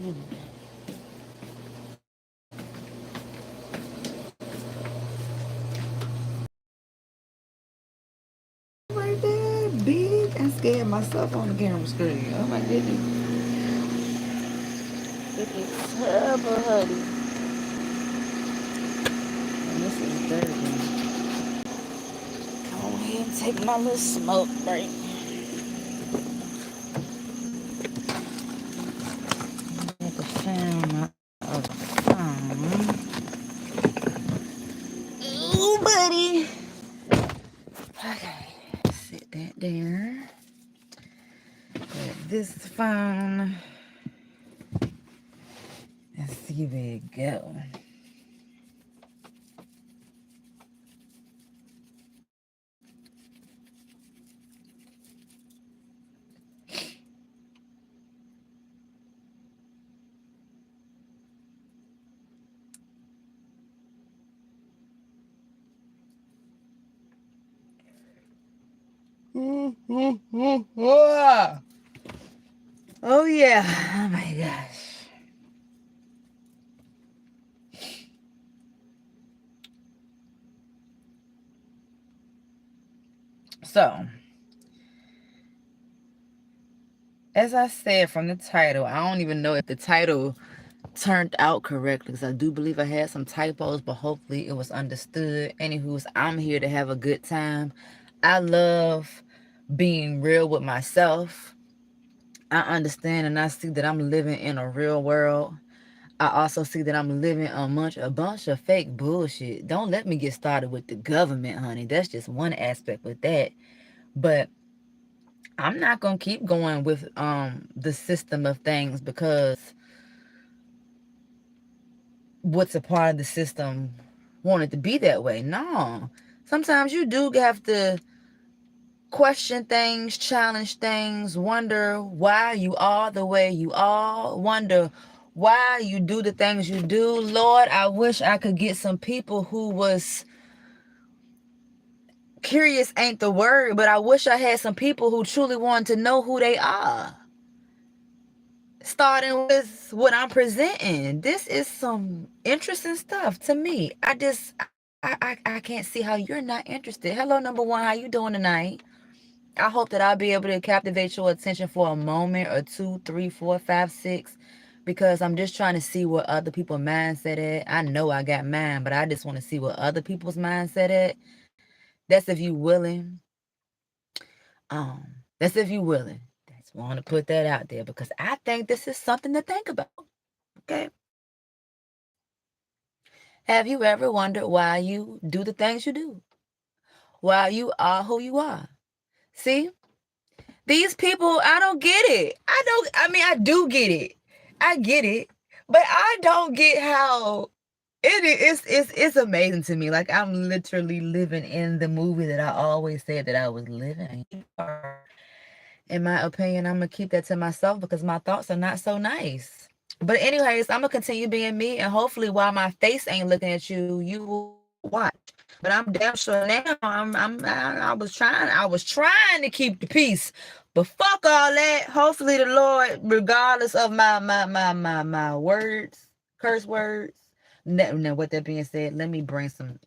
Right there, big. I scared myself on the camera screen. Oh my goodness. Looking terrible, honey. And this is dirty. Come on ahead and take my little smoke break. I have to found my other phone. Ooh, buddy. Okay, sit that there. Put this phone. Let's see where it go. Oh yeah. Oh my gosh. So, as I said from the title, I don't even know if the title turned out correctly because I do believe I had some typos, but hopefully it was understood. Anywho's, I'm here to have a good time. I love being real with myself. I understand and I see that I'm living in a real world. I also see that I'm living amongst a bunch of fake bullshit. Don't let me get started with the government, honey. That's just one aspect with that. But I'm not gonna keep going with the system of things because what's a part of the system want it to be that way. No. Sometimes you do have to question things, challenge things, wonder why you are the way you are, wonder why you do the things you do. Lord, I wish I could get some people who was curious ain't the word, but I wish I had some people who truly wanted to know who they are. Starting with what I'm presenting. This is some interesting stuff to me. I can't see how you're not interested. Hello, number one. How you doing tonight? I hope that I'll be able to captivate your attention for a moment or two, three, four, five, six, because I'm just trying to see what other people's mindset at. I know I got mine, but I just want to see what other people's mindset at. That's if you willing. That's if you willing. Just want to put that out there because I think this is something to think about. Okay. Have you ever wondered why you do the things you do? Why you are who you are? See? These people, I don't get it. I do get it. I get it. But I don't get how it's amazing to me. Like I'm literally living in the movie that I always said that I was living. In my opinion, I'm gonna keep that to myself because my thoughts are not so nice. But anyways, I'm gonna continue being me, and hopefully, while my face ain't looking at you, you will watch. But I'm damn sure now. I was trying to keep the peace, but fuck all that. Hopefully, the Lord, regardless of my words, curse words. Now, with that being said, let me bring some.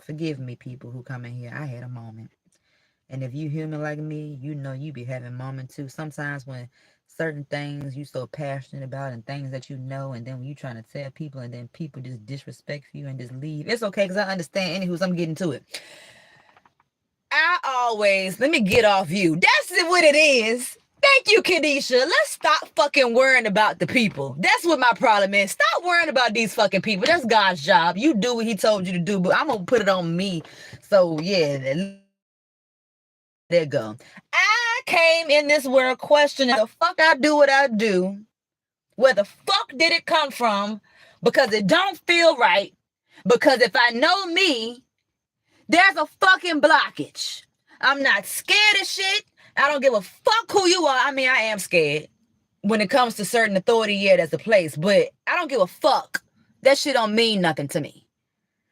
Forgive me, people who come in here. I had a moment. And if you human like me, you know you be having moments too. Sometimes when certain things you so passionate about and things that you know, and then when you trying to tell people and then people just disrespect you and just leave. It's okay because I understand. Anywho's, I'm getting to it. Let me get off you. That's what it is. Thank you, Kadisha. Let's stop fucking worrying about the people. That's what my problem is. Stop worrying about these fucking people. That's God's job. You do what he told you to do, but I'm going to put it on me. So, yeah, there you go. I came in this world questioning the fuck I do what I do. Where the fuck did it come from? Because it don't feel right. Because if I know me, there's a fucking blockage. I'm not scared of shit. I don't give a fuck who you are. I mean, I am scared. When it comes to certain authority, yeah, there's a place. But I don't give a fuck. That shit don't mean nothing to me.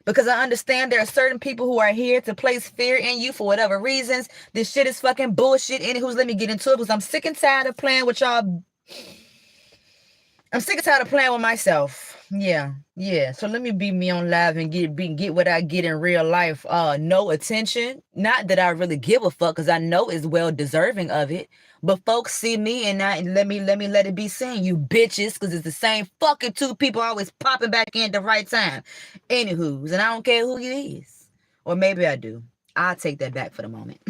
Because I understand there are certain people who are here to place fear in you for whatever reasons. This shit is fucking bullshit. Anywho's, let me get into it because I'm sick and tired of playing with y'all. I'm sick and tired of playing with myself. Yeah. So let me be me on live and get what I get in real life. No attention. Not that I really give a fuck, because I know it's well deserving of it. But folks see me and let it be seen, you bitches, because it's the same fucking two people always popping back in at the right time. Anywho's, and I don't care who you is. Or maybe I do. I'll take that back for the moment.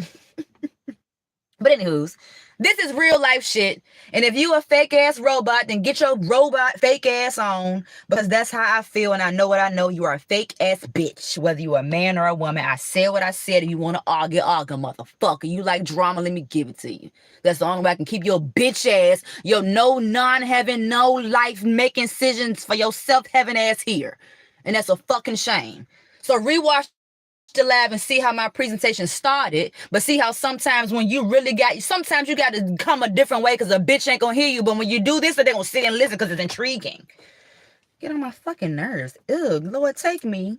But anywho's, this is real life shit. And if you a fake ass robot, then get your robot fake ass on. Because that's how I feel, and I know what I know. You are a fake ass bitch. Whether you are a man or a woman. I said what I said. If you want to argue, motherfucker. You like drama, let me give it to you. That's the only way I can keep your bitch ass, your no non-having, no life making decisions for yourself having ass here. And that's a fucking shame. So rewatch the live and see how my presentation started, but see how sometimes when you really sometimes you got to come a different way because a bitch ain't gonna hear you, but when you do this, they're gonna sit and listen because it's intriguing. Get on my fucking nerves. Ugh, Lord, take me.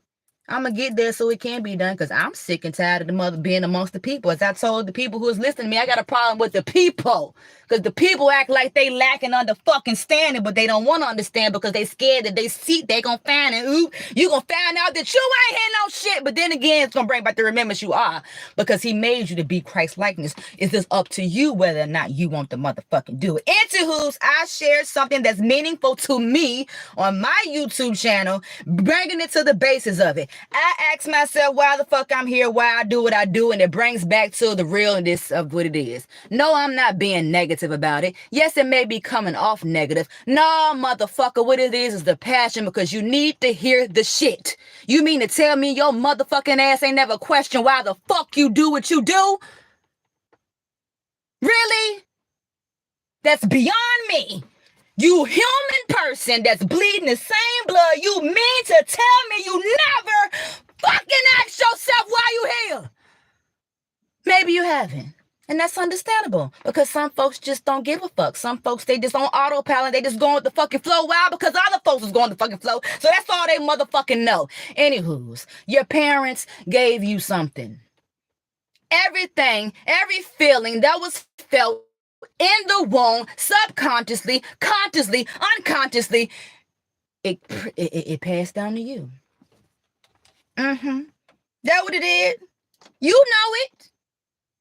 I'm gonna get there so it can be done, because I'm sick and tired of the mother being amongst the people. As I told the people who was listening to me, I got a problem with the people, because the people act like they lacking under fucking standing, but they don't want to understand because they scared that they see they gonna find it. Ooh, you gonna find out that you ain't hear no shit. But then again, it's gonna bring back the remembrance you are, because he made you to be Christ likeness. It's just up to you whether or not you want to motherfucking do it. Anywho's, I shared something that's meaningful to me on my YouTube channel, bringing it to the basis of it. I ask myself why the fuck I'm here, why I do what I do, and it brings back to the realness of what it is. No, I'm not being negative about it. Yes, it may be coming off negative. No, motherfucker, what it is the passion, because you need to hear the shit. You mean to tell me your motherfucking ass ain't never questioned why the fuck you do what you do? Really? That's beyond me. You human person that's bleeding the same blood, you mean to tell me you never fucking ask yourself why you here? Maybe you haven't. And that's understandable, because some folks just don't give a fuck. Some folks, they just on autopilot. They just going with the fucking flow. Why? Because other folks is going with the fucking flow. So that's all they motherfucking know. Anywho's, your parents gave you something. Everything, every feeling that was felt in the womb, subconsciously, consciously, unconsciously, it passed down to you. That what it is. You know it.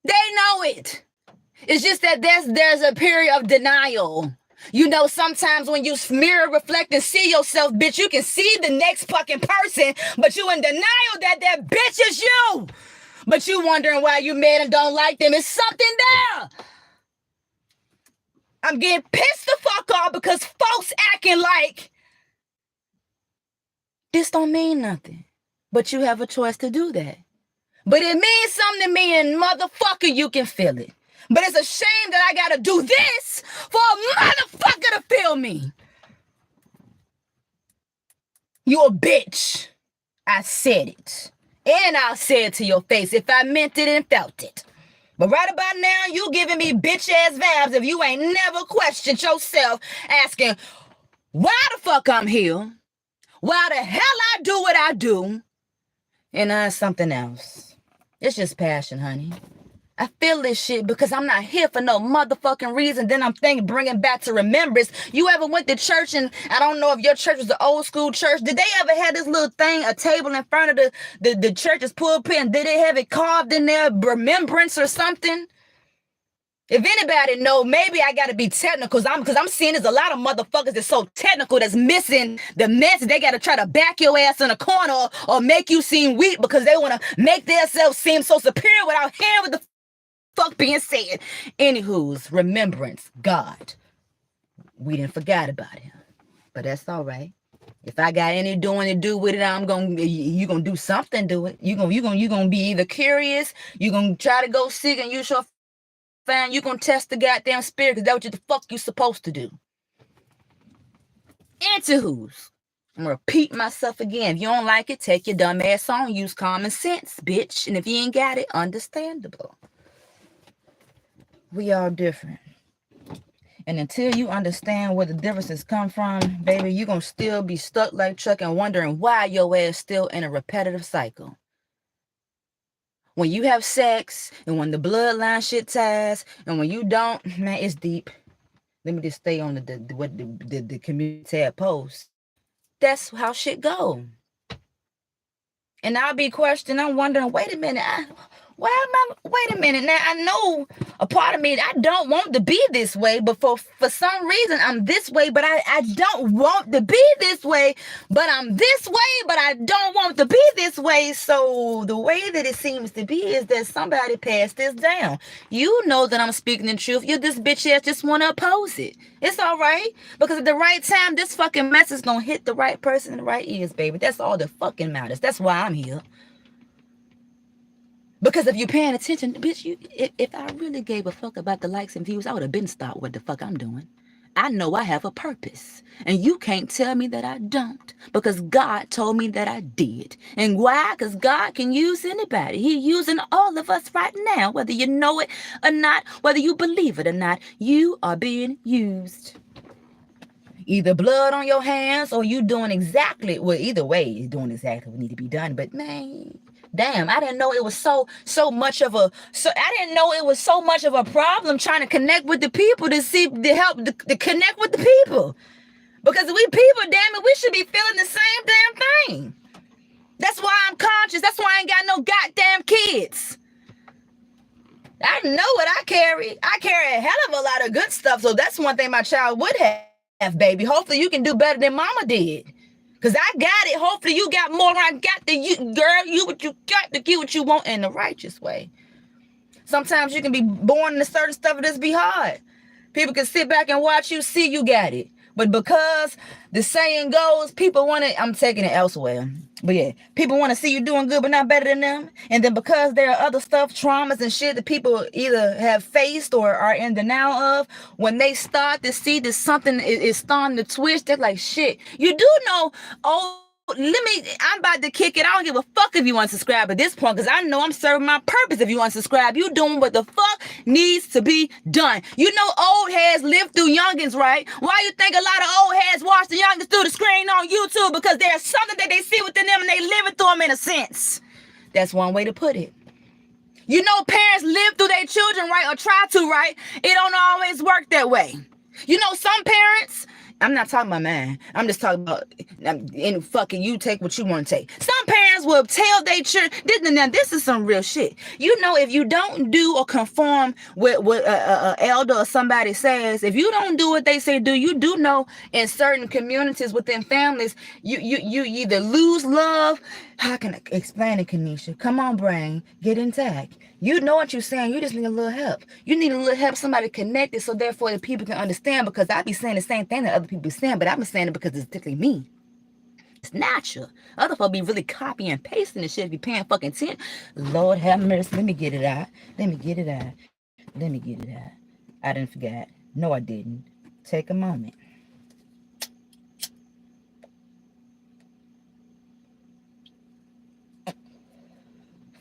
They know it. It's just that there's a period of denial. You know, sometimes when you mirror, reflect, and see yourself, bitch, you can see the next fucking person, but you in denial that bitch is you. But you wondering why you mad and don't like them. It's something there. I'm getting pissed the fuck off because folks acting like this don't mean nothing. But you have a choice to do that. But it means something to me, and motherfucker, you can feel it. But it's a shame that I gotta do this for a motherfucker to feel me. You a bitch. I said it. And I'll say it to your face if I meant it and felt it. But right about now, you giving me bitch-ass vibes if you ain't never questioned yourself, asking why the fuck I'm here, why the hell I do what I do, and something else. It's just passion, honey. I feel this shit because I'm not here for no motherfucking reason. Then I'm thinking, bringing back to remembrance. You ever went to church, and I don't know if your church was the old school church. Did they ever have this little thing, a table in front of the church's pulpit, and did they have it carved in there, remembrance or something? If anybody know, maybe I gotta be technical, because I'm seeing there's a lot of motherfuckers that's so technical that's missing the message. They gotta try to back your ass in a corner or make you seem weak because they wanna make themselves seem so superior without hearing what the fuck being said. Anywho's, remembrance, God. We didn't forget about him, but that's all right. If I got any doing to do with it, you gonna do something to it. You gonna be either curious, you gonna try to go seek, and you sure find you gonna test the goddamn spirit, because that's what the fuck you supposed to do. Anywho's, I'm gonna repeat myself again. If you don't like it, take your dumb ass on. Use common sense, bitch. And if you ain't got it, understandable. We all different. And until you understand where the differences come from, baby, you're going to still be stuck like Chuck and wondering why your ass still in a repetitive cycle. When you have sex, and when the bloodline shit ties, and when you don't, man, it's deep. Let me just stay on the community tab post. That's how shit go. And I'll be questioning, I'm wondering, wait a minute, wait a minute. Now, I know a part of me, I don't want to be this way, but for some reason, I'm this way, but I don't want to be this way, but I'm this way, but I don't want to be this way. So the way that it seems to be is that somebody passed this down. You know that I'm speaking the truth. You're this bitch ass just want to oppose it. It's all right, because at the right time, this fucking message gonna hit the right person in the right ears, baby. That's all that fucking matters. That's why I'm here. Because if you're paying attention, bitch, if I really gave a fuck about the likes and views, I would have been stopped what the fuck I'm doing. I know I have a purpose, and you can't tell me that I don't, because God told me that I did. And why? Because God can use anybody. He's using all of us right now, whether you know it or not, whether you believe it or not. You are being used. Either blood on your hands or you doing exactly, well, either way, you're doing exactly what need to be done. But man, damn, I didn't know it was so much of a problem trying to connect with the people to help to connect with the people. Because we people, damn it, we should be feeling the same damn thing. That's why I'm conscious. That's why I ain't got no goddamn kids. I know what I carry. I carry a hell of a lot of good stuff. So that's one thing my child would have, baby. Hopefully you can do better than mama did. Because I got it. Hopefully you got more. I got what you got to get what you want in the righteous way. Sometimes you can be born into certain stuff that's be hard. People can sit back and watch you, see you got it. But because the saying goes, people want to, I'm taking it elsewhere. But yeah, people want to see you doing good, but not better than them. And then because there are other stuff, traumas and shit that people either have faced or are in denial of, when they start to see that something is starting to twist, they're like, shit, you do know, I'm about to kick it. I don't give a fuck if you unsubscribe at this point, because I know I'm serving my purpose. If you unsubscribe, you doing what the fuck needs to be done. You know old heads live through youngins, right? Why you think a lot of old heads watch the youngins through the screen on YouTube? Because there's something that they see within them and they live it through them in a sense. That's one way to put it. You know parents live through their children, right? Or try to, right? It don't always work that way. You know some parents, I'm not talking about mine. I'm just talking about any fucking you take what you want to take. Some parents will tell their children, now this is some real shit. You know, if you don't do or conform with what an elder or somebody says, if you don't do what they say do, you do know in certain communities within families, you either lose love. How can I explain it, Kanisha? Come on, brain, get intact. You know what you're saying. You just need a little help. You need a little help, somebody connected, so therefore the people can understand, because I be saying the same thing that other people be saying, but I've been saying it because it's particularly me. It's natural. Other folks be really copying and pasting this shit, be paying fucking 10. Lord have mercy. Let me get it out. I didn't forget. No, I didn't. Take a moment.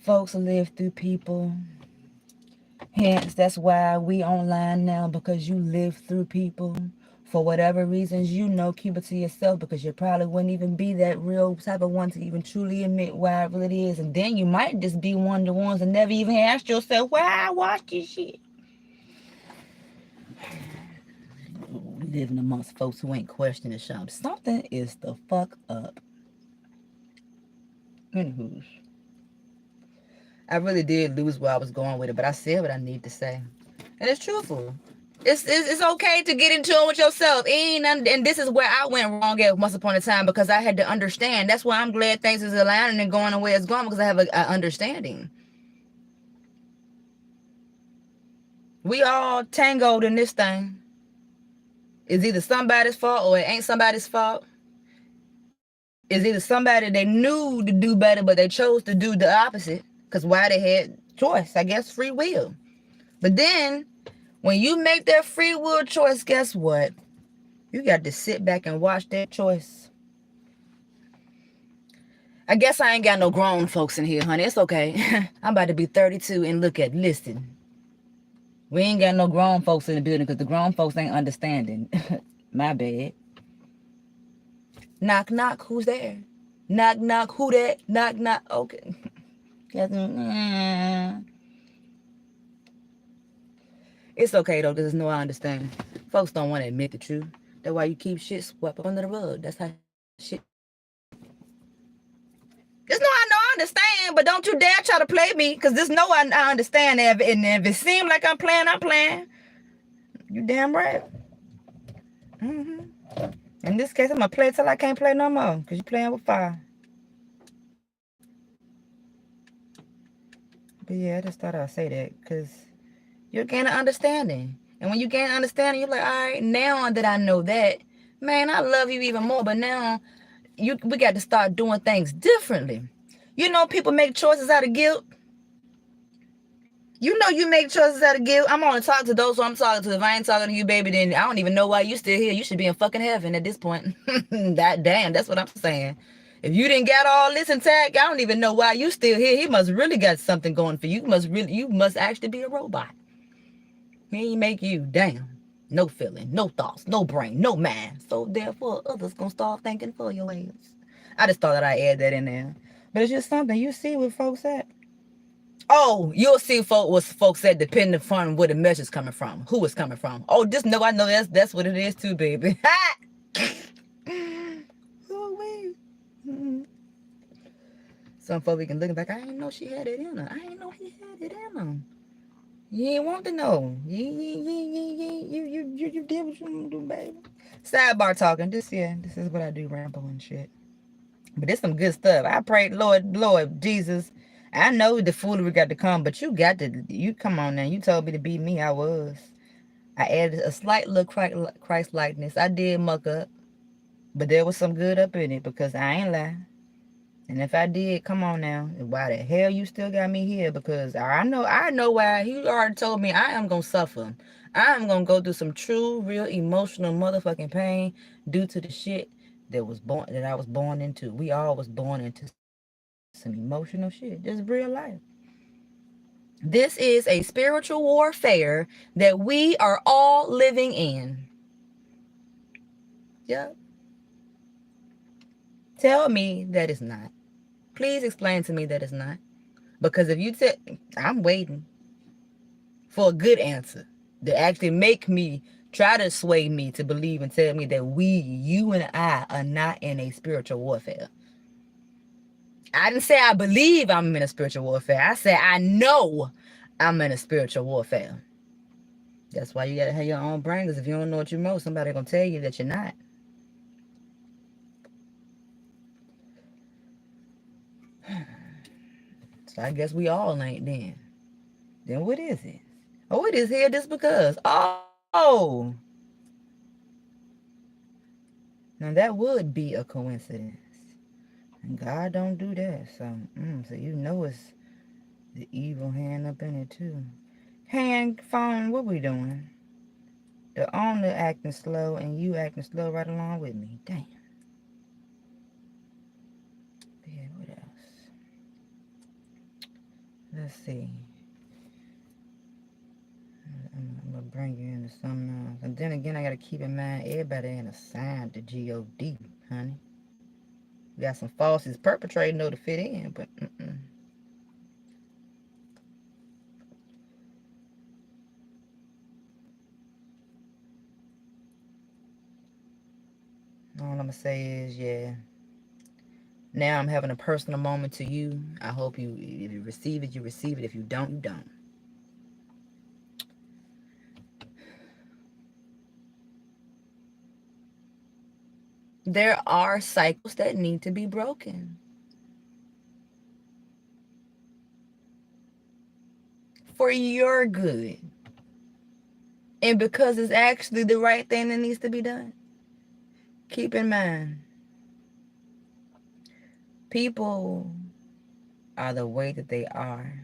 Folks live through people. Hence, that's why we online now, because you live through people. For whatever reasons, keep it to yourself, because you probably wouldn't even be that real type of one to even truly admit why it really is. And then you might just be one of the ones that never even asked yourself, why I watch this shit. Living amongst folks who ain't questioning shop. Something is the fuck up. Anywho, I really did lose where I was going with it, but I said what I need to say. And it's truthful. It's okay to get into it with yourself. And this is where I went wrong at once upon a time, because I had to understand. That's why I'm glad things is aligning and going the way it's going, because I have an understanding. We all tangled in this thing. It's either somebody's fault or it ain't somebody's fault. It's either somebody they knew to do better, but they chose to do the opposite. Because why? They had choice, I guess, free will. But then, when you make that free will choice, guess what? You got to sit back and watch that choice. I guess I ain't got no grown folks in here, honey. It's okay. I'm about to be 32 and listen. We ain't got no grown folks in the building, because the grown folks ain't understanding. My bad. Knock, knock, who's there? Knock, knock, who that? Knock, knock, okay. It's okay, though. There's no I understand. Folks don't want to admit the truth. That's why you keep shit swept up under the rug. That's how shit be. Just know I know I understand, but don't you dare try to play me, because this know I understand. And if it seems like I'm playing, I'm playing. You damn right. Mm-hmm. In this case, I'm going to play till I can't play no more, because you playing with fire. But yeah, I just thought I'd say that, because you're gaining understanding. And when you gain understanding, you're like, all right, now that I know that, man, I love you even more. But now we got to start doing things differently. You know, people make choices out of guilt. You know you make choices out of guilt. I'm only talking to those who I'm talking to. If I ain't talking to you, baby, then I don't even know why you still here. You should be in fucking heaven at this point. That's what I'm saying. If you didn't got all this intact, I don't even know why you still here. He must really got something going for you. You must actually be a robot. He ain't make you. Damn. No feeling, no thoughts, no brain, no mind. So therefore, others gonna start thinking for your ass. I just thought that I'd add that in there. But it's just something you see where folks at. Oh, you'll see folks said depending upon where the message coming from, who it's coming from. Oh, just know I know that's what it is too, baby. Oh, some folks we can look back. I didn't know she had it in her. I didn't know he had it in him. You ain't want to know. You did what you want to do, baby. Sidebar talking. This is what I do, ramble and shit. But there's some good stuff. I prayed, Lord Jesus. I know the foolery got to come, but you come on now. You told me to be me. I was. I added a slight little Christ likeness. I did muck up, but there was some good up in it, because I ain't lying. And if I did, come on now. Why the hell you still got me here? Because I know why. He already told me I am going to suffer. I am going to go through some true, real, emotional motherfucking pain due to the shit that I was born into. We all was born into some emotional shit. Just real life. This is a spiritual warfare that we are all living in. Yep. Tell me that it's not. Please explain to me that it's not. Because if you I'm waiting for a good answer to actually make me try to sway me to believe and tell me that you and I are not in a spiritual warfare. I didn't say I believe I'm in a spiritual warfare. I said I know I'm in a spiritual warfare. That's why you gotta have your own brain, because if you don't know what you know, somebody gonna tell you that you're not. So I guess we all ain't then. Then what is it? Oh, it is here just because. Oh! Now that would be a coincidence. And God don't do that. So you know it's the evil hand up in it too. Hand, phone, what we doing? The owner acting slow and you acting slow right along with me. Damn. Yeah, what else? Let's see. I'm gonna bring you into something else. And then again, I gotta keep in mind everybody ain't assigned to God, honey. We got some falsies perpetrating though to fit in, but all I'm gonna say is, yeah. Now I'm having a personal moment to you. I hope if you receive it, you receive it. If you don't, you don't. There are cycles that need to be broken. For your good. And because it's actually the right thing that needs to be done. Keep in mind, people are the way that they are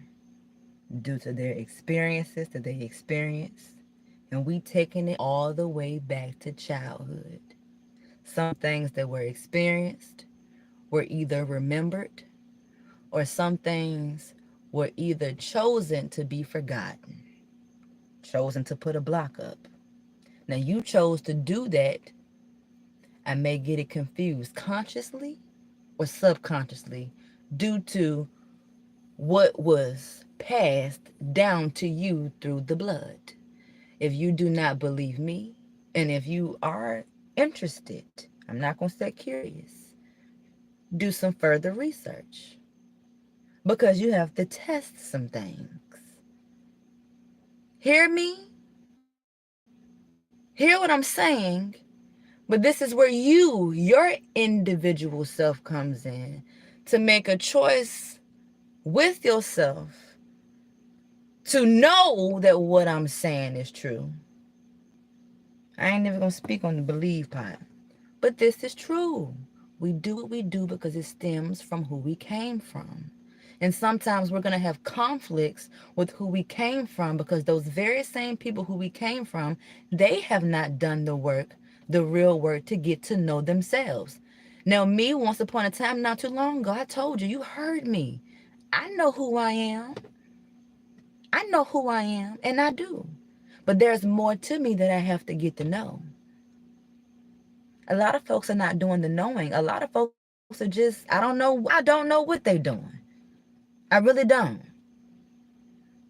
due to their experiences that they experienced. And we taking it all the way back to childhood. Some things that were experienced were either remembered, or some things were either chosen to be forgotten, chosen to put a block up. Now you chose to do that. I may get it confused consciously or subconsciously due to what was passed down to you through the blood. If you do not believe me, And if you are interested, I'm not going to say curious, do some further research because you have to test some things. Hear me? Hear what I'm saying? But this is where your individual self comes in to make a choice with yourself to know that what I'm saying is true. I ain't never going to speak on the believe part. But this is true. We do what we do because it stems from who we came from. And sometimes we're going to have conflicts with who we came from because those very same people who we came from, they have not done the work, the real work to get to know themselves. Now, me, once upon a time, not too long ago, I told you, you heard me. I know who I am. I know who I am, and I do. But there's more to me that I have to get to know. A lot of folks are not doing the knowing. A lot of folks are just, I don't know what they're doing. I really don't.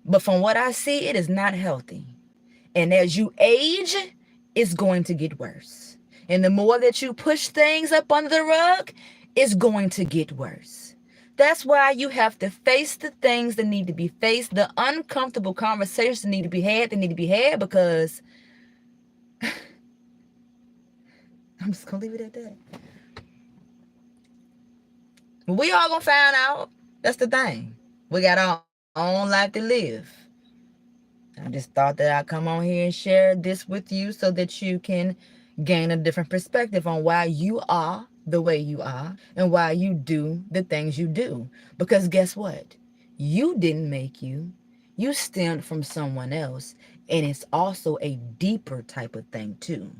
But from what I see, it is not healthy. And as you age, it's going to get worse. And the more that you push things up under the rug, it's going to get worse. That's why you have to face the things that need to be faced, the uncomfortable conversations that need to be had because I'm just going to leave it at that. We all going to find out. That's the thing. We got our own life to live. I just thought that I'd come on here and share this with you so that you can gain a different perspective on why you are the way you are and why you do the things you do. Because guess what? You didn't make you. You stemmed from someone else. And it's also a deeper type of thing too.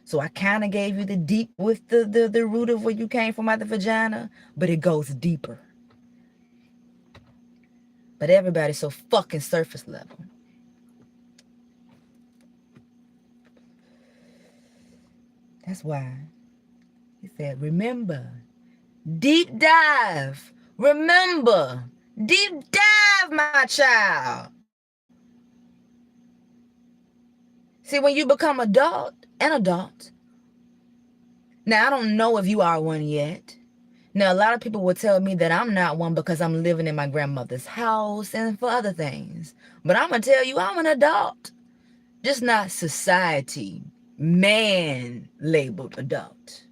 So I kind of gave you the deep with the root of where you came from out the vagina, but it goes deeper. But everybody's so fucking surface level. That's why he said, remember, deep dive. Remember, deep dive, my child. See, when you become an adult, now I don't know if you are one yet. Now, a lot of people will tell me that I'm not one because I'm living in my grandmother's house and for other things. But I'm going to tell you, I'm an adult. Just not society, man-labeled adult.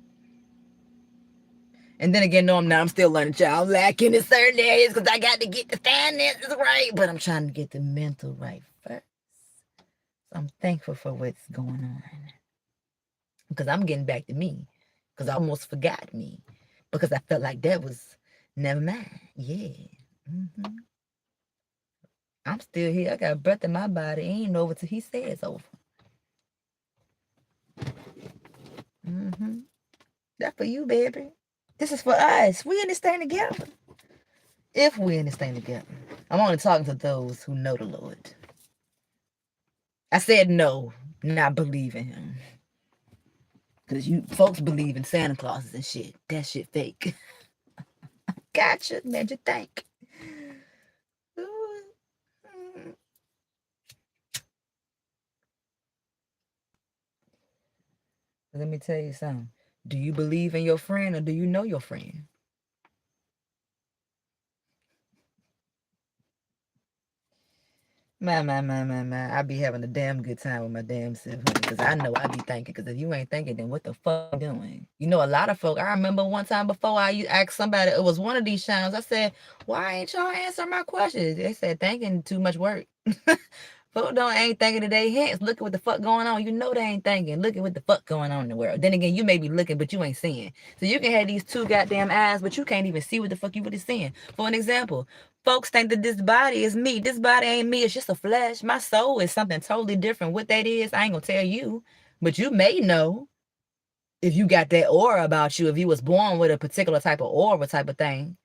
And then again, no, I'm not. I'm still learning, child. I'm lacking in certain areas because I got to get the finances right. But I'm trying to get the mental right first. So I'm thankful for what's going on. Because I'm getting back to me. Because I almost forgot me. Because I felt like that was never mind. Yeah. Mm-hmm. I'm still here. I got breath in my body. It ain't over till he says over. Mm-hmm. That's for you, baby. This is for us. We in this thing together. If we in this thing together. I'm only talking to those who know the Lord. I said no, not believe in him. Because you folks believe in Santa Clauses and shit. That shit fake. Gotcha. Made you think. Let me tell you something. Do you believe in your friend or do you know your friend? Man. I be having a damn good time with my damn self, because I know I be thinking, because if you ain't thinking, then what the fuck you doing? You know, a lot of folk, I remember one time before I asked somebody, it was one of these channels, I said, why ain't y'all answer my questions? They said, thinking too much work. Folk ain't thinking today, hence, look at what the fuck going on. You know they ain't thinking. Look at what the fuck going on in the world. Then again, you may be looking, but you ain't seeing. So you can have these two goddamn eyes, but you can't even see what the fuck you really seeing. For an example, folks think that this body is me. This body ain't me. It's just a flesh. My soul is something totally different. What that is, I ain't gonna tell you. But you may know if you got that aura about you, if you was born with a particular type of aura type of thing.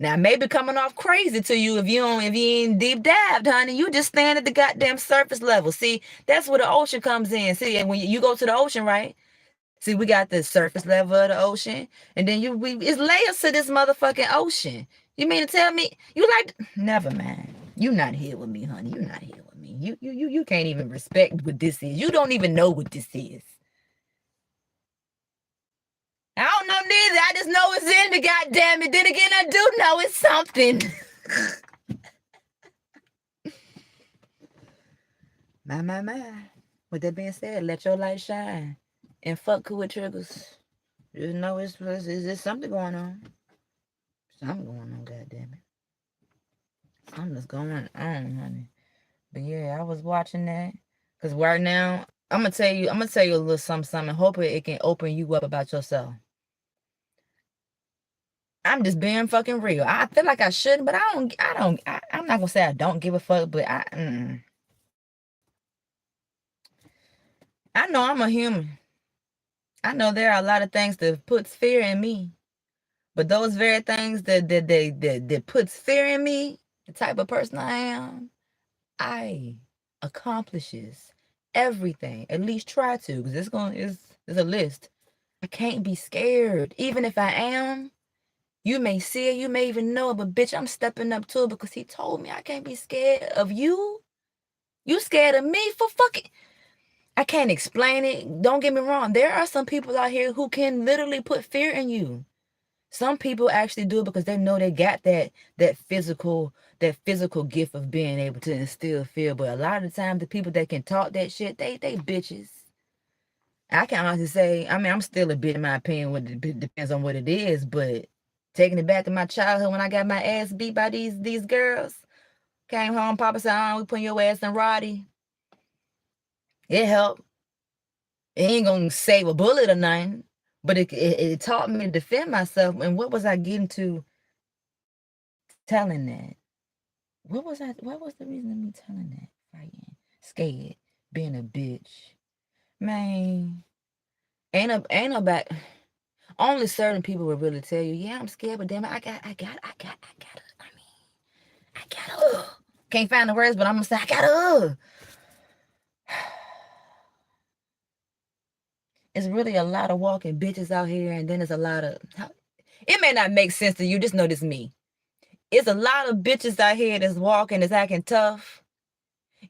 Now, maybe coming off crazy to you if you ain't deep dived, honey. You just stand at the goddamn surface level. See, that's where the ocean comes in. See, and when you go to the ocean, right? See, we got the surface level of the ocean, and then it's layers to this motherfucking ocean. You mean to tell me you like? Never mind. You not here with me, honey. You not here with me. You can't even respect what this is. You don't even know what this is. I don't know neither. I just know it's in me, goddamn it. Then again, I do know it's something. My. With that being said, let your light shine. And fuck who it triggers. Just know it's something going on. Something going on, goddamn it. Something's going on, honey. But yeah, I was watching that. Cause right now, I'm gonna tell you a little something. Hoping it can open you up about yourself. I'm just being fucking real. I feel like I shouldn't, but I'm not gonna say I don't give a fuck, but I know I'm a human. I know there are a lot of things that puts fear in me, but those very things that puts fear in me, the type of person I am, I accomplishes everything. At least try to, because it's a list. I can't be scared, even if I am. You may see it, you may even know it, but bitch, I'm stepping up to it because he told me I can't be scared of you. You scared of me for fucking... I can't explain it. Don't get me wrong. There are some people out here who can literally put fear in you. Some people actually do it because they know they got that physical gift of being able to instill fear. But a lot of the time, the people that can talk that shit, they bitches. I can honestly say, I mean, I'm still a bit in my opinion. It depends on what it is, but taking it back to my childhood when I got my ass beat by these girls, came home, Papa said, "Oh, we putting your ass in Roddy." It helped. It ain't gonna save a bullet or nothing, but it taught me to defend myself. And what was I getting to telling that? What was the reason of me telling that? Fighting, scared, being a bitch. Man, ain't no back. Only certain people will really tell you, yeah, I'm scared, but damn it, I gotta. Can't find the words, but I'm gonna say I gotta. It's really a lot of walking bitches out here, and then there's a lot of... It may not make sense to you, just know this me. It's a lot of bitches out here that's walking, that's acting tough.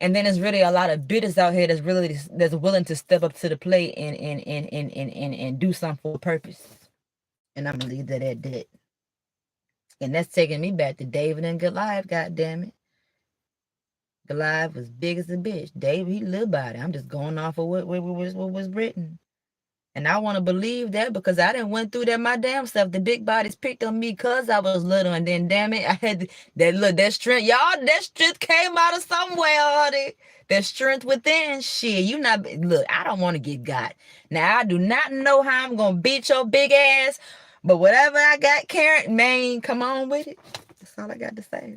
And then there's really a lot of bitches out here that's willing to step up to the plate and do something for a purpose. And I'm gonna leave that at that. And that's taking me back to David and Goliath, goddammit. Goliath was big as a bitch. David, he lived by it. I'm just going off of what was written. And I want to believe that because I didn't went through that my damn self. The big bodies picked on me because I was little. And then, damn it, I had that strength. Y'all, that strength came out of somewhere, honey. That strength within. Shit, look, I don't want to get got. Now, I do not know how I'm going to beat your big ass. But whatever I got, Karen, man, come on with it. That's all I got to say.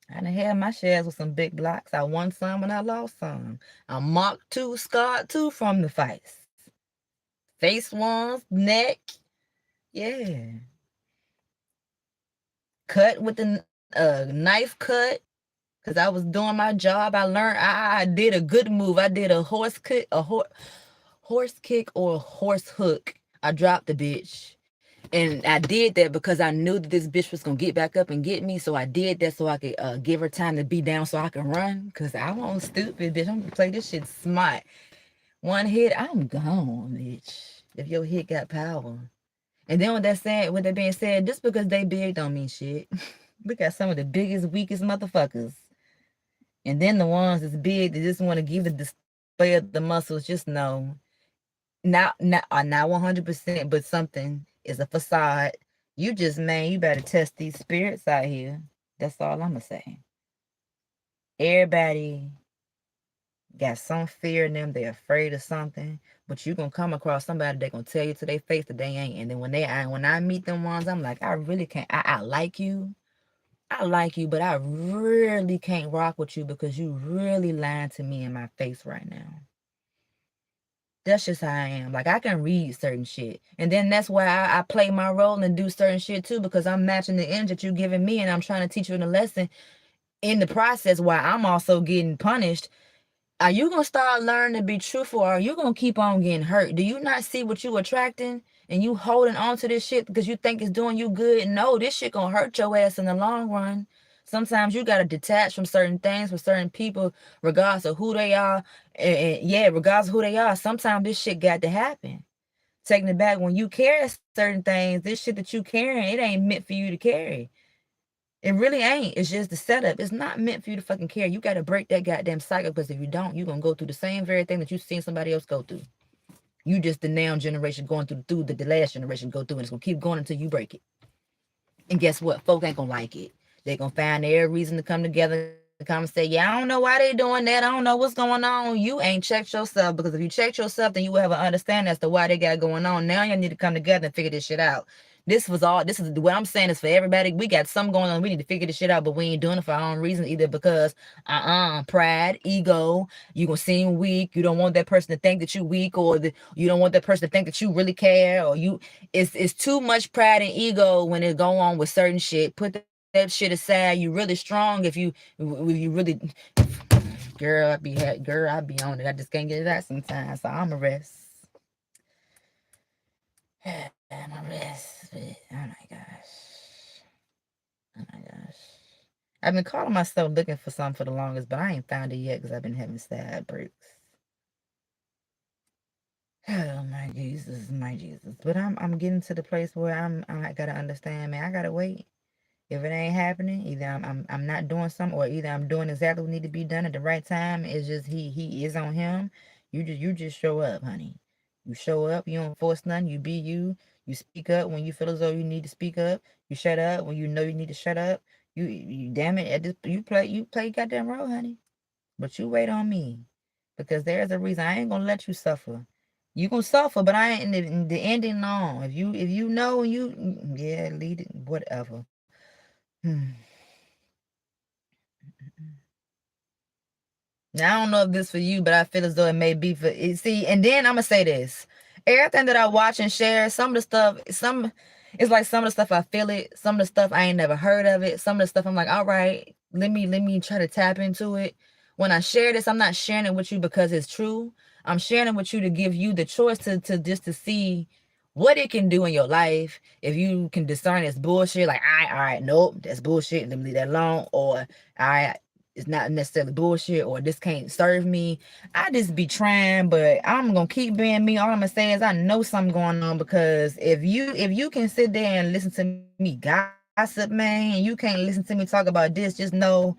I done had my shares with some big blocks. I won some and I lost some. I'm marked too, scarred too from the fights. Face ones, neck, yeah. Cut with the knife cut, because I was doing my job. I learned, I did a good move. I did a horse kick, horse kick or a horse hook. I dropped the bitch. And I did that because I knew that this bitch was going to get back up and get me. So I did that so I could give her time to be down so I can run. Because I won't stupid, bitch. I'm going to play this shit smart. One hit, I'm gone, bitch. If your hit got power. And then with that being said, just because they big don't mean shit. We got some of the biggest, weakest motherfuckers. And then the ones that's big that just want to give the display of the muscles, just know. Not 100%, but something is a facade. You better test these spirits out here. That's all I'm going to say. Everybody got some fear in them. They're afraid of something. But you're going to come across somebody that going to tell you to their face that they ain't. And then when I meet them ones, I'm like, I really can't. I like you. I like you, but I really can't rock with you because you really lying to me in my face right now. That's just how I am. Like, I can read certain shit. And then that's why I play my role and do certain shit too, because I'm matching the energy that you're giving me and I'm trying to teach you a lesson in the process while I'm also getting punished. Are you going to start learning to be truthful or are you going to keep on getting hurt? Do you not see what you attracting and you holding on to this shit because you think it's doing you good? No, this shit going to hurt your ass in the long run. Sometimes you got to detach from certain things, from certain people, regardless of who they are. And yeah, regardless of who they are, sometimes this shit got to happen. Taking it back, when you carry certain things, this shit that you carrying, it ain't meant for you to carry. It really ain't. It's just the setup. It's not meant for you to fucking carry. You got to break that goddamn cycle, because if you don't, you're going to go through the same very thing that you've seen somebody else go through. You just the now generation going through the last generation go through, and it's going to keep going until you break it. And guess what? Folk ain't going to like it. They're going to find every reason to come together, come and say, yeah, I don't know why they doing that. I don't know what's going on. You ain't checked yourself, because if you checked yourself, then you will have an understanding as to why they got going on. Now you need to come together and figure this shit out. This is what I'm saying is for everybody. We got something going on. We need to figure this shit out, but we ain't doing it for our own reason, either because pride, ego, you gonna seem weak. You don't want that person to think that you weak, or you don't want that person to think that you really care, or it's too much pride and ego when it go on with certain shit. Put that shit aside. You really strong if you really. Girl, I be on it. I just can't get it out sometimes, so I'm a rest. I'm a rest. Oh my gosh. Oh my gosh. I've been calling myself looking for something for the longest, but I ain't found it yet, because I've been having sad breaks. Oh my Jesus, my Jesus. But I'm getting to the place where I gotta understand, man. I gotta wait. If it ain't happening, either I'm not doing something, or either I'm doing exactly what need to be done at the right time. It's just he is on him. You just show up, honey. You show up. You don't force nothing. You be you. You speak up when you feel as though you need to speak up. You shut up when you know you need to shut up. You damn it. You play goddamn role, honey. But you wait on me, because there's a reason. I ain't gonna let you suffer. You gonna suffer, but I ain't in the ending long. If you know, yeah, lead it, whatever. Now, I don't know if this for you, but I feel as though it may be for you. See, and then I'm gonna say this. Everything that I watch and share, some of the stuff, it's like some of the stuff I feel it, some of the stuff I ain't never heard of it, some of the stuff I'm like, all right, let me try to tap into it. When I share this, I'm not sharing it with you because it's true. I'm sharing it with you to give you the choice to just to see what it can do in your life. If you can discern it's bullshit, like, all right, nope, that's bullshit, let me leave that alone. Or all right, it's not necessarily bullshit, or this can't serve me. I just be trying, but I'm gonna keep being me. All I'm gonna say is I know something going on, because if you can sit there and listen to me gossip, man, and you can't listen to me talk about this, just know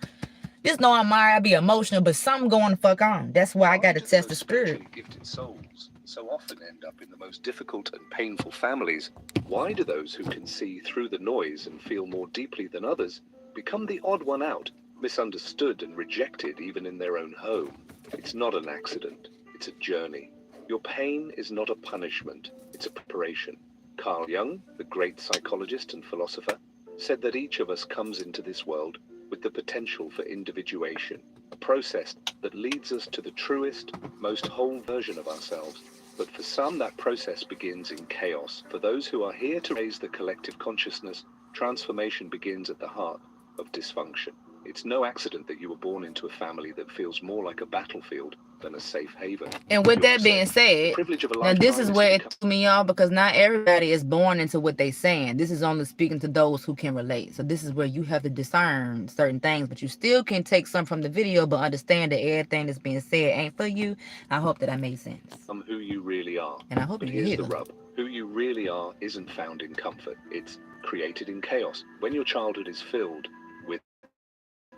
I be emotional, but something going the fuck on. That's why I gotta test the spirit. Gifted souls so often end up in the most difficult and painful families. Why do those who can see through the noise and feel more deeply than others become the odd one out, misunderstood and rejected even in their own home? It's not an accident, it's a journey. Your pain is not a punishment, it's a preparation. Carl Jung, the great psychologist and philosopher, said that each of us comes into this world with the potential for individuation, a process that leads us to the truest, most whole version of ourselves. But for some, that process begins in chaos. For those who are here to raise the collective consciousness, transformation begins at the heart of dysfunction. It's no accident that you were born into a family that feels more like a battlefield than a safe haven. And with that being said, now this is where it threw me off, because not everybody is born into what they saying. This is only speaking to those who can relate. So this is where you have to discern certain things, but you still can take some from the video, but understand that everything that's being said ain't for you. I hope that I made sense. Who you really are. And I hope but here's the rub. Who you really are isn't found in comfort. It's created in chaos. When your childhood is filled with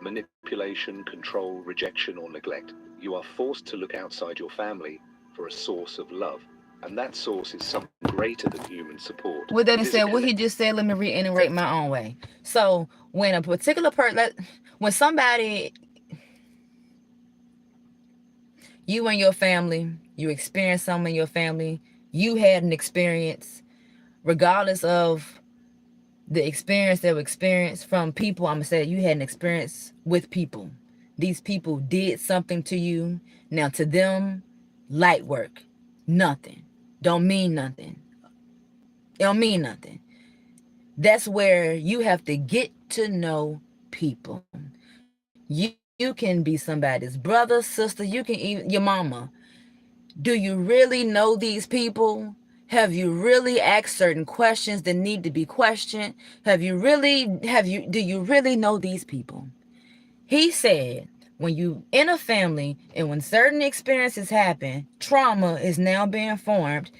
manipulation, control, rejection, or neglect, you are forced to look outside your family for a source of love. And that source is something greater than human support. With that being said, what he just said, let me reiterate my own way. So when a particular person, when somebody, you and your family, you experience something in your family, you had an experience, regardless of the experience that was experienced from people, I'm going to say you had an experience with people. These people did something to you. Now to them, light work, nothing. Don't mean nothing. It don't mean nothing. That's where you have to get to know people. You can be somebody's brother, sister, you can even your mama. Do you really know these people? Have you really asked certain questions that need to be questioned? Do you really know these people? He said, when you in a family and when certain experiences happen, trauma is now being formed,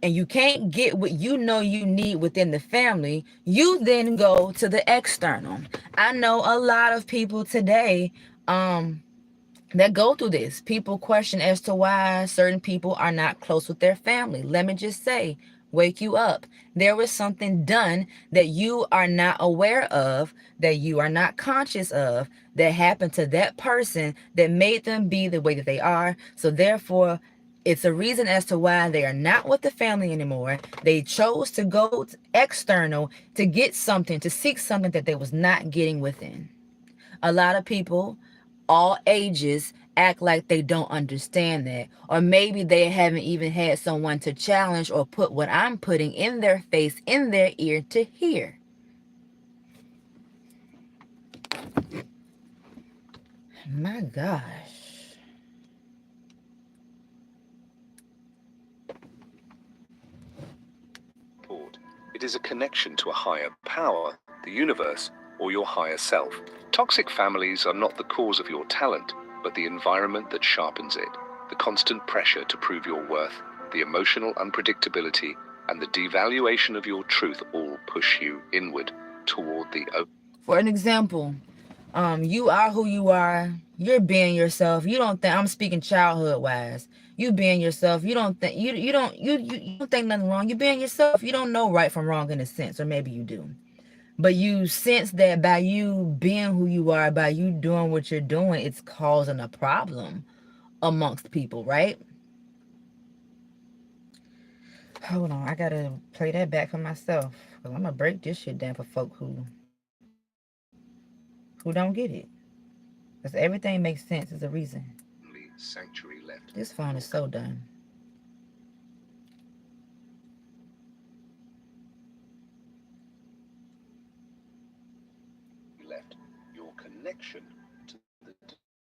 and you can't get what you know you need within the family, you then go to the external. I know a lot of people today that go through this. People question as to why certain people are not close with their family. Let me just say, wake you up. There was something done that you are not aware of, that you are not conscious of, that happened to that person that made them be the way that they are. So therefore, it's a reason as to why they are not with the family anymore. They chose to go external to get something, to seek something that they was not getting within. A lot of people, all ages, act like they don't understand that. Or maybe they haven't even had someone to challenge or put what I'm putting in their face, in their ear to hear. My gosh. It is a connection to a higher power, the universe, or your higher self. Toxic families are not the cause of your talent, but the environment that sharpens it. The constant pressure to prove your worth, the emotional unpredictability, and the devaluation of your truth all push you inward toward the open. For an example, you are who you are. You're being yourself. You don't think, I'm speaking childhood wise. You being yourself. You don't think you don't think nothing wrong. You being yourself. You don't know right from wrong in a sense, or maybe you do. But you sense that by you being who you are, by you doing what you're doing, it's causing a problem amongst people, right? Hold on, I gotta play that back for myself. Cause I'm gonna break this shit down for folk who don't get it. Cause everything makes sense. There's a reason. Sanctuary left. This phone is so done. Left your connection to the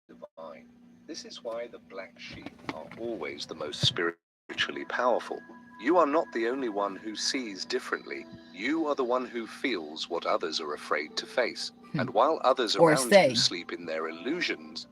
divine. This is why the black sheep are always the most spiritually powerful. You are not the only one who sees differently. You are the one who feels what others are afraid to face. And while others Or around say. you sleep in their illusions,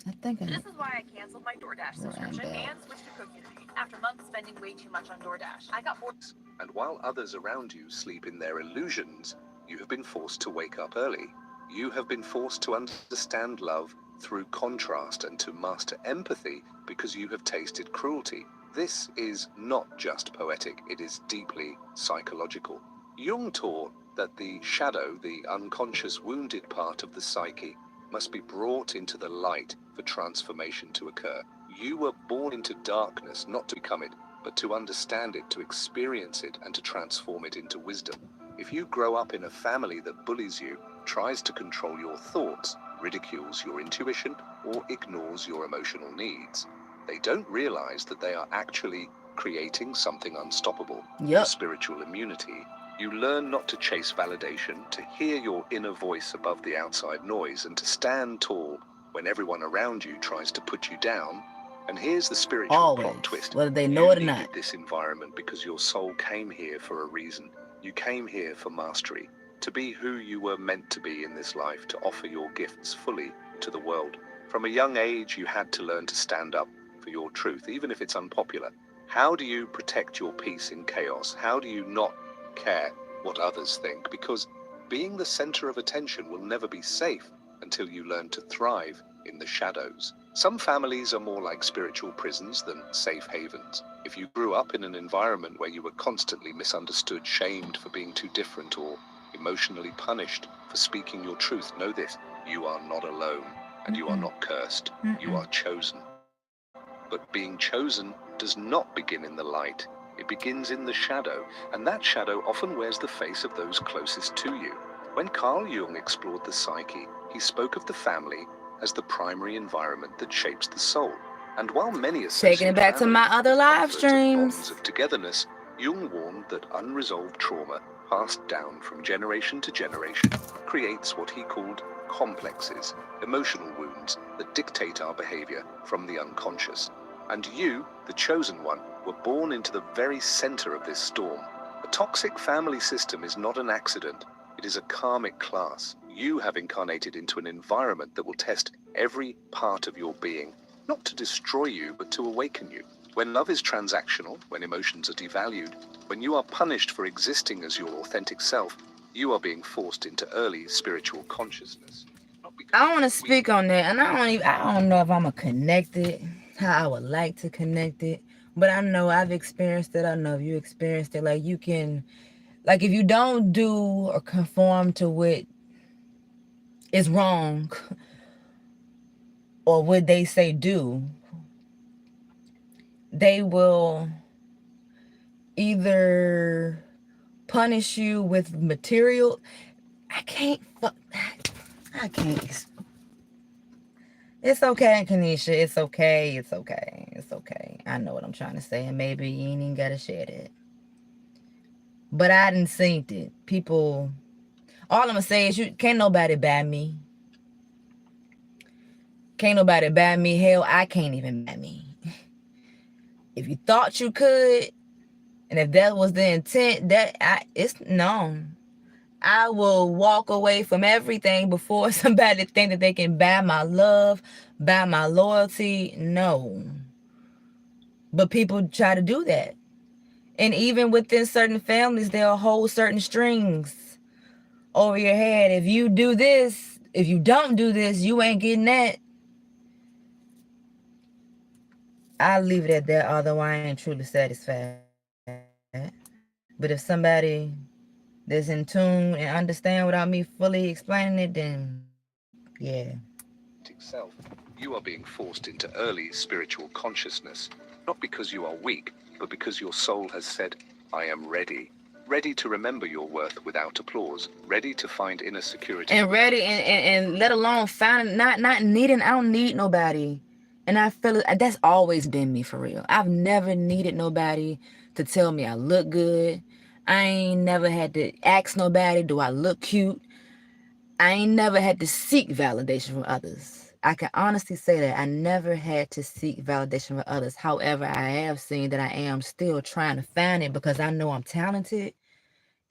I think This is why I canceled my DoorDash subscription and switched to Community. After months spending way too much on DoorDash, I got bored. and while others around you sleep in their illusions, you have been forced to wake up early. You have been forced to understand love through contrast and to master empathy because you have tasted cruelty. This is not just poetic, it is deeply psychological. Jung taught that the shadow, the unconscious wounded part of the psyche, must be brought into the light for transformation to occur. You were born into darkness not to become it, but to understand it, to experience it, and to transform it into wisdom. If you grow up in a family that bullies you, tries to control your thoughts, ridicules your intuition, or ignores your emotional needs, they don't realize that they are actually creating something unstoppable. Yep. Spiritual immunity. You learn not to chase validation, to hear your inner voice above the outside noise, and to stand tall when everyone around you tries to put you down. And here's the spiritual plot twist. Whether they know it or You not. needed this environment because your soul came here for a reason. You came here for mastery, to be who you were meant to be in this life, to offer your gifts fully to the world. From a young age, you had to learn to stand up for your truth, even if it's unpopular. How do you protect your peace in chaos? How do you not care what others think? Because being the center of attention will never be safe until you learn to thrive in the shadows. Some families are more like spiritual prisons than safe havens. If you grew up in an environment where you were constantly misunderstood, shamed for being too different, or emotionally punished for speaking your truth, know this: you are not alone, and you are not cursed. You are chosen. But being chosen does not begin in the light. It begins in the shadow, and that shadow often wears the face of those closest to you. When Carl Jung explored the psyche, he spoke of the family as the primary environment that shapes the soul. And while many associate Taking it back to my family other with live comfort and bonds streams. of togetherness, Jung warned that unresolved trauma passed down from generation to generation creates what he called complexes, emotional wounds that dictate our behavior from the unconscious. And you, the chosen one, were born into the very center of this storm. A toxic family system is not an accident. It is a karmic class. You have incarnated into an environment that will test every part of your being, not to destroy you, but to awaken you. When love is transactional, when emotions are devalued, when you are punished for existing as your authentic self, you are being forced into early spiritual consciousness. I want to speak on that, and I don't know if I'm gonna connect it how I would like to connect it, but I know I've experienced it. I know if you experienced it. Like, you can, like, if you don't do or conform to what is wrong or what they say do, they will either punish you with material. I can't. It's okay, Kanisha. It's okay. It's okay. It's okay. I know what I'm trying to say, and maybe you ain't even gotta share that. But I didn't seen it. People. All I'm gonna say is, you can't nobody buy me. Can't nobody buy me. Hell, I can't even buy me. If you thought you could, and if that was the intent, it's no. I will walk away from everything before somebody think that they can buy my love, buy my loyalty. No. But people try to do that. And even within certain families, they'll hold certain strings over your head. If you do this, if you don't do this, you ain't getting that. I'll leave it at that, although I ain't truly satisfied. But if somebody that's in tune and understand without me fully explaining it, then yeah. Self, you are being forced into early spiritual consciousness, not because you are weak, but because your soul has said, I am ready. Ready to remember your worth without applause, ready to find inner security. And ready, and let alone find, not needing, I don't need nobody. And I feel it, that's always been me, for real. I've never needed nobody to tell me I look good. I ain't never had to ask nobody, do I look cute? I ain't never had to seek validation from others. I can honestly say that I never had to seek validation from others. However, I have seen that I am still trying to find it, because I know I'm talented,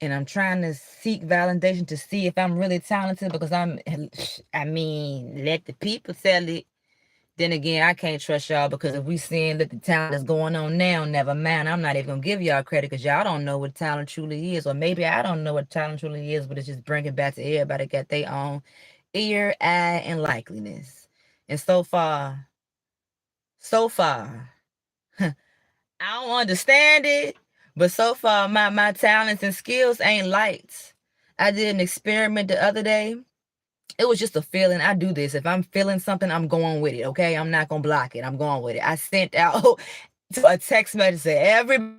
and I'm trying to seek validation to see if I'm really talented, because I mean, let the people tell it. Then again, I can't trust y'all, because if we seeing that the talent is going on now, never mind. I'm not even going to give y'all credit, because y'all don't know what talent truly is. Or maybe I don't know what talent truly is, but it's just bringing back to everybody got their own ear, eye, and likeliness. And so far, I don't understand it, but so far, my talents and skills ain't liked. I did an experiment the other day. It was just a feeling. I do this. If I'm feeling something, I'm going with it, okay? I'm not going to block it. I'm going with it. I sent out a text message to everybody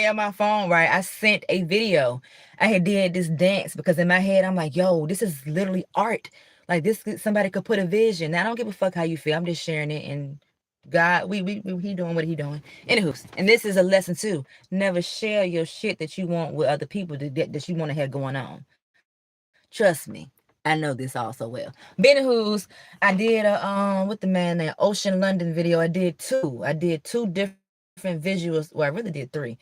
on my phone, right? I sent a video. I had did this dance, because in my head, I'm like, yo, this is literally art. Like, this, somebody could put a vision. Now, I don't give a fuck how you feel. I'm just sharing it, and God, he doing what he doing. Anywho, and this is a lesson too. Never share your shit that you want with other people that you want to have going on. Trust me, I know this all so well. Benihoo's, I did a with the man named Ocean London video. I did two different visuals. Well, I really did three.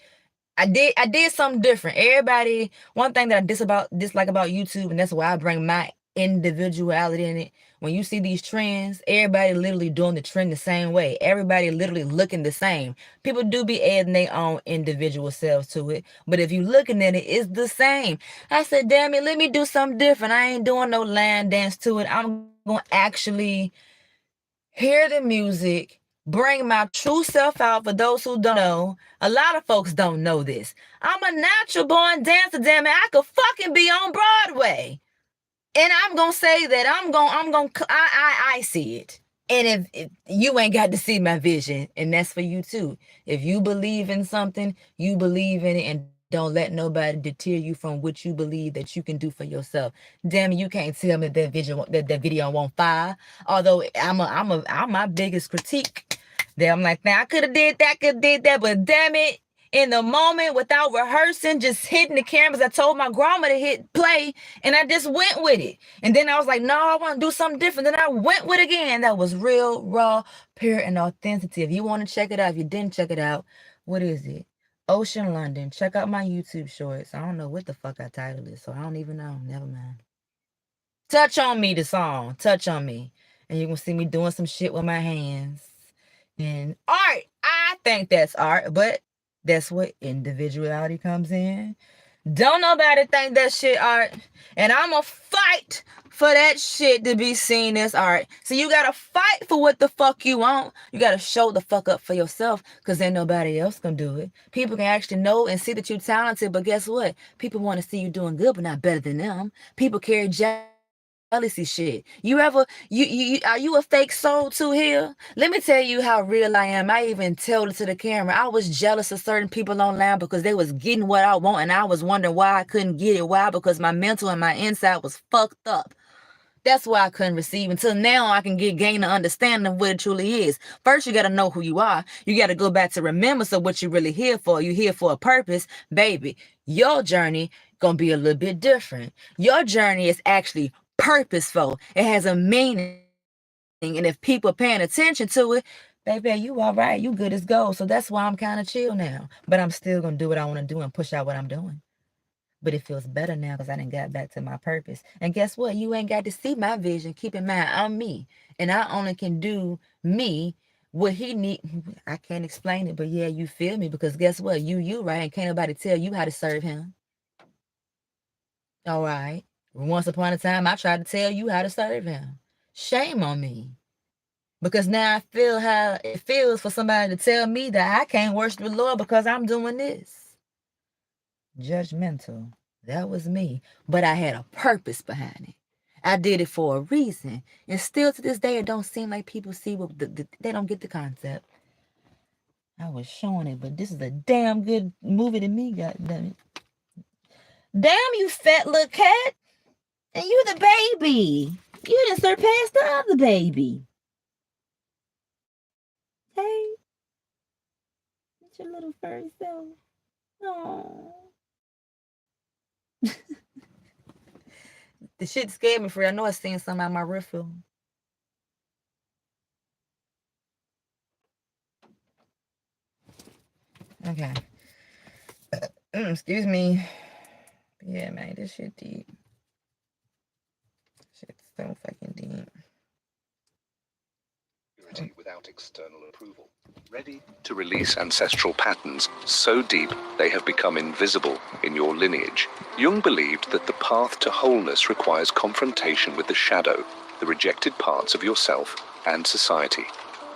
I did something different. Everybody, one thing that I dislike about YouTube, and that's why I bring my individuality in it. When you see these trends, everybody literally doing the trend the same way. Everybody literally looking the same. People do be adding their own individual selves to it, but if you looking at it, it's the same. I said, damn it, let me do something different. I ain't doing no line dance to it. I'm gonna actually hear the music, bring my true self out. For those who don't know, a lot of folks don't know this. I'm a natural born dancer, damn it. I could fucking be on Broadway. And I'm gonna say that I see it. And if you ain't got to see my vision, and that's for you too. If you believe in something, you believe in it, and don't let nobody deter you from what you believe that you can do for yourself. Damn it, you can't tell me that video won't fire. Although I'm my biggest critique. That I'm like, now I could have did that, but damn it, in the moment without rehearsing, just hitting the cameras. I told my grandma to hit play and I just went with it. And then I was like, no, I want to do something different. Then I went with it again. That was real, raw, pure, and authenticity. If you want to check it out, if you didn't check it out, what is it? Ocean London. Check out my YouTube shorts. I don't know what the fuck I titled it, so I don't even know. Never mind. Touch on Me, the song. Touch on Me. And you can see me doing some shit with my hands. And art. I think that's art, but that's what individuality comes in. Don't nobody think that shit art. And I'm going to fight for that shit to be seen as art. So you got to fight for what the fuck you want. You got to show the fuck up for yourself because ain't nobody else going to do it. People can actually know and see that you're talented, but guess what? People want to see you doing good, but not better than them. People carry jealousy shit. You ever you are you a fake soul too here? Let me tell you how real I am. I even told it to the camera. I was jealous of certain people online because they was getting what I want and I was wondering why I couldn't get it. Why? Because my mental and my inside was fucked up. That's why I couldn't receive. Until now I can gain an understanding of what it truly is. First you gotta know who you are. You gotta go back to remember so what you're really here for. You're here for a purpose, baby. Your journey gonna be a little bit different. Your journey is actually purposeful. It has a meaning. And if people are paying attention to it, baby, you all right. You good as gold. So that's why I'm kind of chill now. But I'm still going to do what I want to do and push out what I'm doing. But it feels better now because I done got back to my purpose. And guess what? You ain't got to see my vision. Keep in mind, I'm me. And I only can do me what he need. I can't explain it, but yeah, you feel me. Because guess what? You, right? And can't nobody tell you how to serve him. All right. Once upon a time, I tried to tell you how to serve him. Shame on me. Because now I feel how it feels for somebody to tell me that I can't worship the Lord because I'm doing this. Judgmental. That was me. But I had a purpose behind it. I did it for a reason. And still to this day, it don't seem like people see what they don't get the concept. I was showing it, but this is a damn good movie to me, goddammit. Damn, you fat little cat. And you the baby. You done surpassed the other baby. Hey. It's your little furry self. Aww. The shit scared me for real. I know I seen something out my riffle. Okay. Excuse me. Yeah, man, this shit deep. Shit's so fucking deep. Without external approval. Ready to release ancestral patterns so deep they have become invisible in your lineage. Jung believed that the path to wholeness requires confrontation with the shadow, the rejected parts of yourself and society.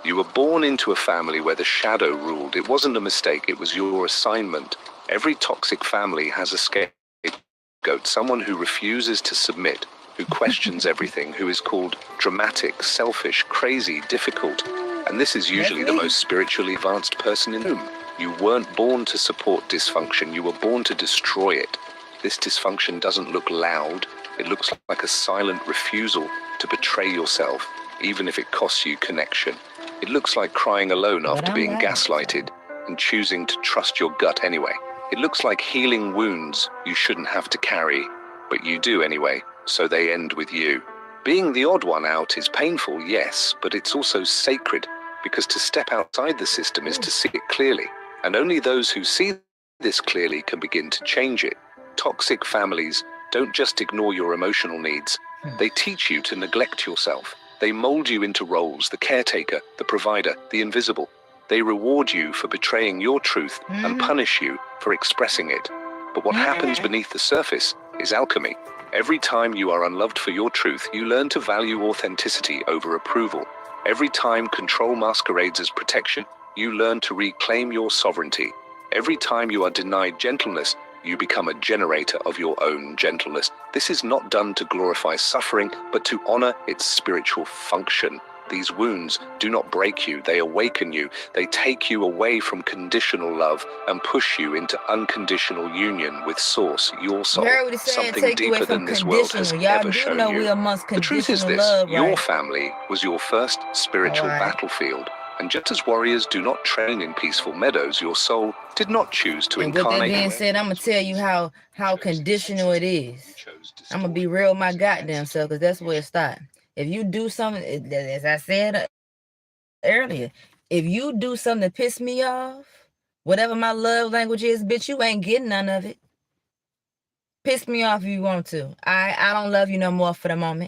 You were born into a family where the shadow ruled. It wasn't a mistake, it was your assignment. Every toxic family has a scapegoat, someone who refuses to submit, who questions everything, who is called dramatic, selfish, crazy, difficult. And this is usually the most spiritually advanced person in the room. You weren't born to support dysfunction, you were born to destroy it. This dysfunction doesn't look loud, it looks like a silent refusal to betray yourself, even if it costs you connection. It looks like crying alone after being gaslighted and choosing to trust your gut anyway. It looks like healing wounds you shouldn't have to carry, but you do anyway, so they end with you. Being the odd one out is painful, yes, but it's also sacred, because to step outside the system is to see it clearly, and only those who see this clearly can begin to change it. Toxic families don't just ignore your emotional needs, they teach you to neglect yourself. They mold you into roles, the caretaker, the provider, the invisible. They reward you for betraying your truth and punish you for expressing it. But what happens beneath the surface is alchemy. Every time you are unloved for your truth, you learn to value authenticity over approval. Every time control masquerades as protection, you learn to reclaim your sovereignty. Every time you are denied gentleness, you become a generator of your own gentleness. This is not done to glorify suffering, but to honor its spiritual function. These wounds do not break you, they awaken you. They take you away from conditional love and push you into unconditional union with Source, your soul, something deeper than this world has ever shown you. The truth is this, your family was your first spiritual battlefield. And just as warriors do not train in peaceful meadows, your soul did not choose to And with that incarnate. being said, I'm gonna tell you how conditional it is. I'm gonna be real with my goddamn self, because that's where it starts. If you do something, as I said earlier, if you do something to piss me off, whatever my love language is, bitch, you ain't getting none of it. Piss me off if you want to. I don't love you no more for the moment.